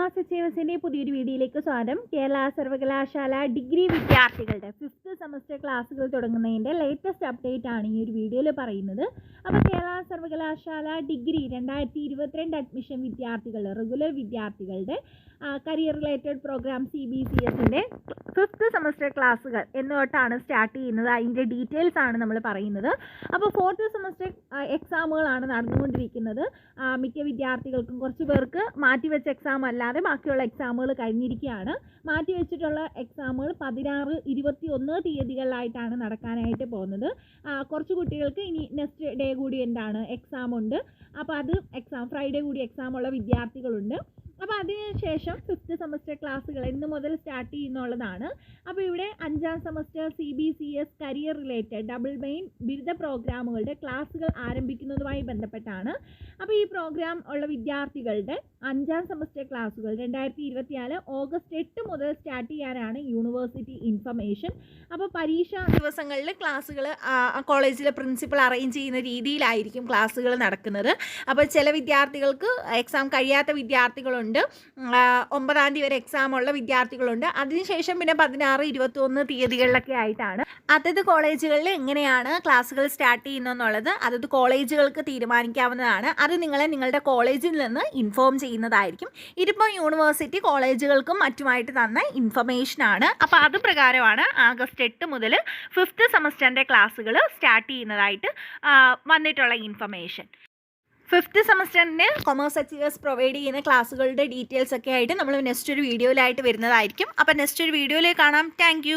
Class H പുതിയൊരു വീഡിയോയിലേക്ക് സ്വാഗതം. കേരള സർവകലാശാല ഡിഗ്രി വിദ്യാർത്ഥികളുടെ 5th സെമസ്റ്റർ ക്ലാസ്സുകൾ തുടങ്ങുന്നതിൻ്റെ ലേറ്റസ്റ്റ് അപ്ഡേറ്റ് ആണ് ഈ ഒരു വീഡിയോയിൽ പറയുന്നത്. അപ്പോൾ കേരള സർവകലാശാല ഡിഗ്രി 2022 അഡ്മിഷൻ വിദ്യാർത്ഥികൾ, റെഗുലർ വിദ്യാർത്ഥികളുടെ കരിയർ റിലേറ്റഡ് പ്രോഗ്രാം CBCSൻ്റെ 5th സെമസ്റ്റർ ക്ലാസ്സുകൾ എന്ന് തൊട്ടാണ് സ്റ്റാർട്ട് ചെയ്യുന്നത്. അതിൻ്റെ ഡീറ്റെയിൽസ് ആണ് നമ്മൾ പറയുന്നത്. അപ്പോൾ 4th സെമസ്റ്റർ എക്സാമുകളാണ് നടന്നുകൊണ്ടിരിക്കുന്നത്. മിക്ക വിദ്യാർത്ഥികൾക്കും, കുറച്ച് പേർക്ക് മാറ്റിവെച്ച എക്സാം അല്ലാതെ ബാക്കിയുള്ള എക്സാമുകൾ കഴിഞ്ഞിരിക്കുകയാണ്. മാറ്റിവെച്ചിട്ടുള്ള എക്സാമുകൾ 16, 21 തീയതികളിലായിട്ടാണ് നടക്കാനായിട്ട് പോകുന്നത്. കുറച്ച് കുട്ടികൾക്ക് ഇനി നെക്സ്റ്റ് ഡേ കൂടി എന്താണ് എക്സാം ഉണ്ട്. അപ്പോൾ അത് ഫ്രൈഡേ കൂടി എക്സാം ഉള്ള വിദ്യാർത്ഥികളുണ്ട്. അപ്പോൾ അതിനുശേഷം 5th സെമസ്റ്റർ ക്ലാസ്സുകൾ ഇന്ന് മുതൽ സ്റ്റാർട്ട് ചെയ്യുന്നുള്ളതാണ്. അപ്പോൾ ഇവിടെ 5ാം semester CBCS career related double main ബിരുദ പ്രോഗ്രാമുകളുടെ ക്ലാസ്സുകൾ ആരംഭിക്കുന്നതുമായി ബന്ധപ്പെട്ടാണ്. അപ്പോൾ ഈ പ്രോഗ്രാം ഉള്ള വിദ്യാർത്ഥികളുടെ 5ാം സെമസ്റ്റർ ക്ലാസ്സുകൾ 2024 ഓഗസ്റ്റ് 8 മുതൽ സ്റ്റാർട്ട് ചെയ്യാനാണ് യൂണിവേഴ്സിറ്റി ഇൻഫർമേഷൻ. അപ്പോൾ പരീക്ഷാ ദിവസങ്ങളിൽ ക്ലാസ്സുകൾ കോളേജിലെ പ്രിൻസിപ്പൽ അറേഞ്ച് ചെയ്യുന്ന രീതിയിലായിരിക്കും ക്ലാസ്സുകൾ നടക്കുന്നത്. അപ്പോൾ ചില വിദ്യാർത്ഥികൾക്ക് എക്സാം കഴിയാത്ത വിദ്യാർത്ഥികളുണ്ട്, 9-ാം തീയതി വരെ എക്സാം ഉള്ള വിദ്യാർത്ഥികളുണ്ട്. അതിനുശേഷം പിന്നെ 16, 21 തീയതികളിലൊക്കെ ആയിട്ടാണ്. അതത് കോളേജുകളിൽ എങ്ങനെയാണ് ക്ലാസ്സുകൾ സ്റ്റാർട്ട് ചെയ്യുന്നതെന്നുള്ളത് അതത് കോളേജുകൾക്ക് തീരുമാനിക്കാവുന്നതാണ്. അത് നിങ്ങളുടെ കോളേജിൽ നിന്ന് ഇൻഫോം ചെയ്യുന്നതായിരിക്കും. ഇതിപ്പോൾ യൂണിവേഴ്സിറ്റി കോളേജുകൾക്കും മറ്റുമായിട്ട് തന്ന ഇൻഫർമേഷനാണ്. അപ്പോൾ അത് പ്രകാരമാണ് ആഗസ്റ്റ് 8 മുതൽ 5th സെമസ്റ്ററിൻ്റെ ക്ലാസ്സുകൾ സ്റ്റാർട്ട് ചെയ്യുന്നതായിട്ട് വന്നിട്ടുള്ള ഇൻഫർമേഷൻ. 5th സെമസ്റ്ററിന് കൊമേഴ്സ് അച്ചീവേഴ്സ് പ്രൊവൈഡ് ചെയ്യുന്ന ക്ലാസ്സുകളുടെ ഡീറ്റെയിൽസ് ഒക്കെ ആയിട്ട് നമ്മൾ നെക്സ്റ്റ് ഒരു വീഡിയോയിലായിട്ട് വരുന്നതായിരിക്കും. അപ്പോൾ നെക്സ്റ്റ് ഒരു വീഡിയോയിൽ കാണാം. താങ്ക്